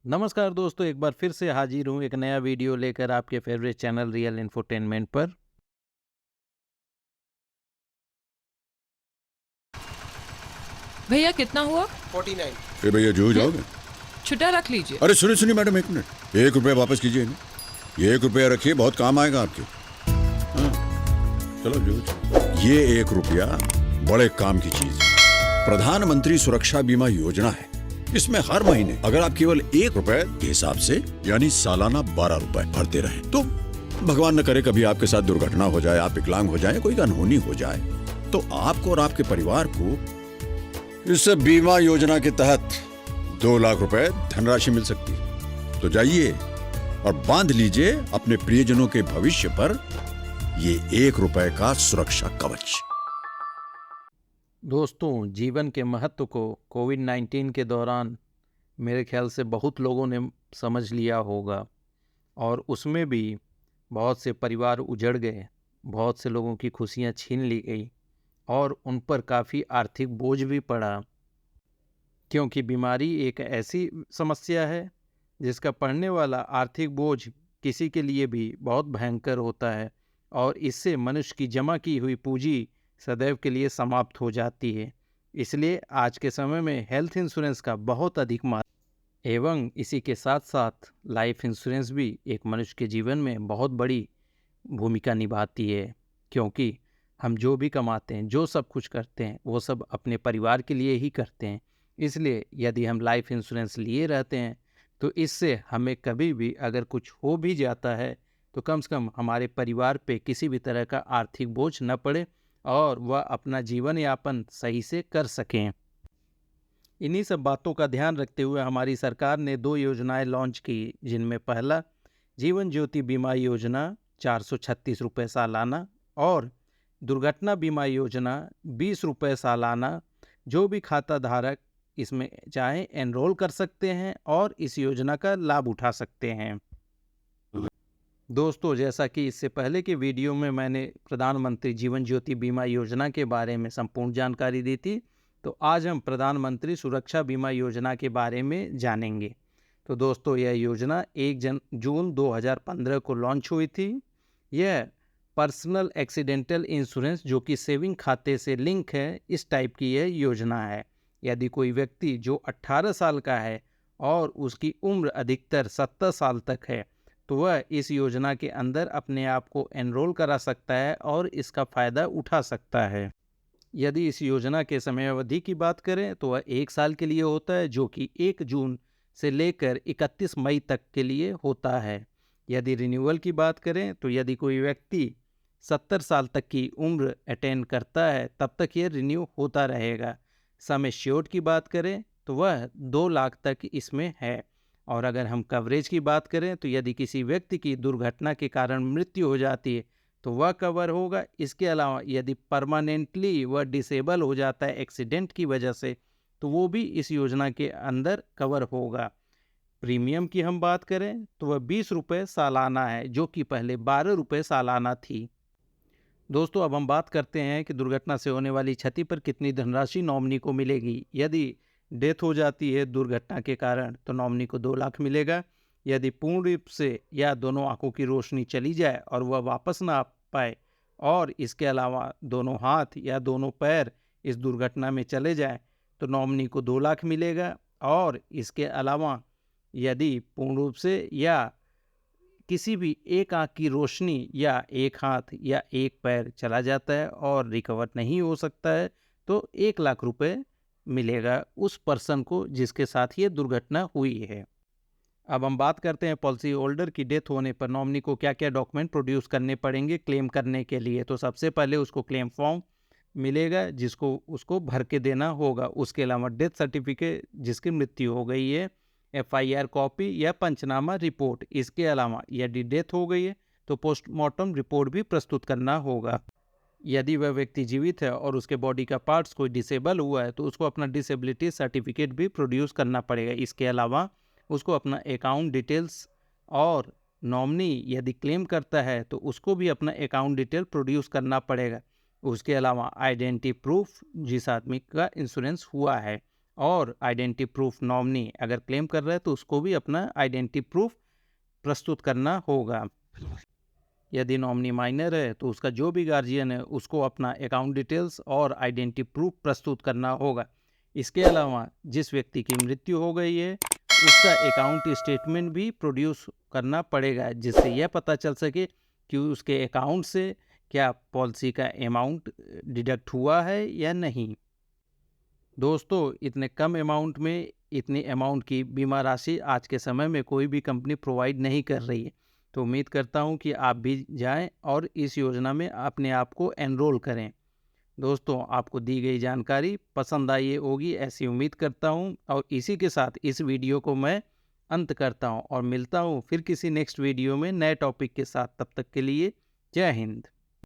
नमस्कार दोस्तों, एक बार फिर से हाजिर हूँ एक नया वीडियो लेकर आपके फेवरेट चैनल रियल इंफोटेनमेंट पर। भैया कितना हुआ? 49। ए भैया जो जाओगे। छुट्टा रख लीजिए। अरे सुनिए सुनिए मैडम, 1 मिनट, 1 रुपया वापस कीजिए ना। ये 1 रुपया रखिए, बहुत काम आएगा आपके। हाँ, चलो जो। ये 1 रुपया बड़े काम की चीज है। प्रधानमंत्री सुरक्षा बीमा योजना है। इसमें हर महीने अगर आप केवल 1 रुपए के हिसाब से यानी सालाना 12 रुपए भरते रहें तो भगवान न करे कभी आपके साथ दुर्घटना हो जाए, आप विकलांग हो जाए, कोई अनहोनी हो जाए, तो आपको और आपके परिवार को इस बीमा योजना के तहत 2 लाख रुपए धनराशि मिल सकती है। तो जाइए और बांध लीजिए अपने प्रियजनों के भविष्य पर ये 1 रुपए का सुरक्षा कवच। दोस्तों, जीवन के महत्व को कोविड-19 के दौरान मेरे ख्याल से बहुत लोगों ने समझ लिया होगा और उसमें भी बहुत से परिवार उजड़ गए, बहुत से लोगों की खुशियां छीन ली गई और उन पर काफ़ी आर्थिक बोझ भी पड़ा, क्योंकि बीमारी एक ऐसी समस्या है जिसका पड़ने वाला आर्थिक बोझ किसी के लिए भी बहुत भयंकर होता है और इससे मनुष्य की जमा की हुई पूंजी सदैव के लिए समाप्त हो जाती है। इसलिए आज के समय में हेल्थ इंश्योरेंस का बहुत अधिक महत्व एवं इसी के साथ साथ लाइफ इंश्योरेंस भी एक मनुष्य के जीवन में बहुत बड़ी भूमिका निभाती है, क्योंकि हम जो भी कमाते हैं, जो सब कुछ करते हैं, वो सब अपने परिवार के लिए ही करते हैं। इसलिए यदि हम लाइफ इंश्योरेंस लिए रहते हैं तो इससे हमें कभी भी अगर कुछ हो भी जाता है तो कम से कम हमारे परिवार पे किसी भी तरह का आर्थिक बोझ न पड़े और वह अपना जीवन यापन सही से कर सकें। इन्हीं सब बातों का ध्यान रखते हुए हमारी सरकार ने 2 योजनाएं लॉन्च की, जिनमें पहला जीवन ज्योति बीमा योजना 436 रुपये सालाना और दुर्घटना बीमा योजना 20 रुपये सालाना। जो भी खाता धारक इसमें चाहे एनरोल कर सकते हैं और इस योजना का लाभ उठा सकते हैं। दोस्तों, जैसा कि इससे पहले के वीडियो में मैंने प्रधानमंत्री जीवन ज्योति बीमा योजना के बारे में संपूर्ण जानकारी दी थी, तो आज हम प्रधानमंत्री सुरक्षा बीमा योजना के बारे में जानेंगे। तो दोस्तों, यह योजना 1 जून 2015 को लॉन्च हुई थी। यह पर्सनल एक्सीडेंटल इंश्योरेंस जो कि सेविंग खाते से लिंक है, इस टाइप की यह योजना है। यदि कोई व्यक्ति जो 18 साल का है और उसकी उम्र अधिकतर 70 साल तक है तो वह इस योजना के अंदर अपने आप को एनरोल करा सकता है और इसका फ़ायदा उठा सकता है। यदि इस योजना के समयावधि की बात करें तो वह 1 साल के लिए होता है, जो कि 1 जून से लेकर 31 मई तक के लिए होता है। यदि रिन्यूअल की बात करें तो यदि कोई व्यक्ति 70 साल तक की उम्र अटेन करता है तब तक ये रिन्यू होता रहेगा। सम एश्योर्ड की बात करें तो वह 2 लाख तक इसमें है। और अगर हम कवरेज की बात करें तो यदि किसी व्यक्ति की दुर्घटना के कारण मृत्यु हो जाती है तो वह कवर होगा। इसके अलावा यदि परमानेंटली वह डिसेबल हो जाता है एक्सीडेंट की वजह से तो वो भी इस योजना के अंदर कवर होगा। प्रीमियम की हम बात करें तो वह 20 रुपये सालाना है, जो कि पहले 12 रुपये सालाना थी। दोस्तों, अब हम बात करते हैं कि दुर्घटना से होने वाली क्षति पर कितनी धनराशि नॉमिनी को मिलेगी। यदि डेथ हो जाती है दुर्घटना के कारण तो नॉमिनी को 2 लाख मिलेगा। यदि पूर्ण रूप से या दोनों आंखों की रोशनी चली जाए और वह वापस ना आ पाए और इसके अलावा दोनों हाथ या दोनों पैर इस दुर्घटना में चले जाए तो नॉमिनी को 2 लाख मिलेगा। और इसके अलावा यदि पूर्ण रूप से या किसी भी एक आंख की रोशनी या एक हाथ या एक पैर चला जाता है और रिकवर नहीं हो सकता है तो 1 लाख रुपए मिलेगा उस पर्सन को जिसके साथ ये दुर्घटना हुई है। अब हम बात करते हैं पॉलिसी होल्डर की डेथ होने पर नॉमिनी को क्या क्या डॉक्यूमेंट प्रोड्यूस करने पड़ेंगे क्लेम करने के लिए। तो सबसे पहले उसको क्लेम फॉर्म मिलेगा जिसको उसको भर के देना होगा। उसके अलावा डेथ सर्टिफिकेट जिसकी मृत्यु हो गई है, FIR कॉपी या पंचनामा रिपोर्ट। इसके अलावा यदि डेथ हो गई है तो पोस्टमार्टम रिपोर्ट भी प्रस्तुत करना होगा। यदि वह व्यक्ति जीवित है और उसके बॉडी का पार्ट्स कोई डिसेबल हुआ है तो उसको अपना डिसेबिलिटी सर्टिफिकेट भी प्रोड्यूस करना पड़ेगा। इसके अलावा उसको अपना अकाउंट डिटेल्स और नॉमिनी यदि क्लेम करता है तो उसको भी अपना अकाउंट डिटेल प्रोड्यूस करना पड़ेगा। उसके अलावा आइडेंटिटी प्रूफ जिस आदमी का इंश्योरेंस हुआ है और आइडेंटिटी प्रूफ नॉमिनी अगर क्लेम कर रहा है तो उसको भी अपना आइडेंटिटी प्रूफ प्रस्तुत करना होगा। यदि नॉमिनी माइनर है तो उसका जो भी गार्जियन है उसको अपना अकाउंट डिटेल्स और आइडेंटिटी प्रूफ प्रस्तुत करना होगा। इसके अलावा जिस व्यक्ति की मृत्यु हो गई है उसका अकाउंट स्टेटमेंट भी प्रोड्यूस करना पड़ेगा, जिससे यह पता चल सके कि उसके अकाउंट से क्या पॉलिसी का अमाउंट डिडक्ट हुआ है या नहीं। दोस्तों, इतने कम अमाउंट में इतनी अमाउंट की बीमा राशि आज के समय में कोई भी कंपनी प्रोवाइड नहीं कर रही है। तो उम्मीद करता हूं कि आप भी जाएं और इस योजना में अपने आप को एनरोल करें। दोस्तों, आपको दी गई जानकारी पसंद आई होगी ऐसी उम्मीद करता हूं, और इसी के साथ इस वीडियो को मैं अंत करता हूं और मिलता हूं फिर किसी नेक्स्ट वीडियो में नए टॉपिक के साथ। तब तक के लिए जय हिंद।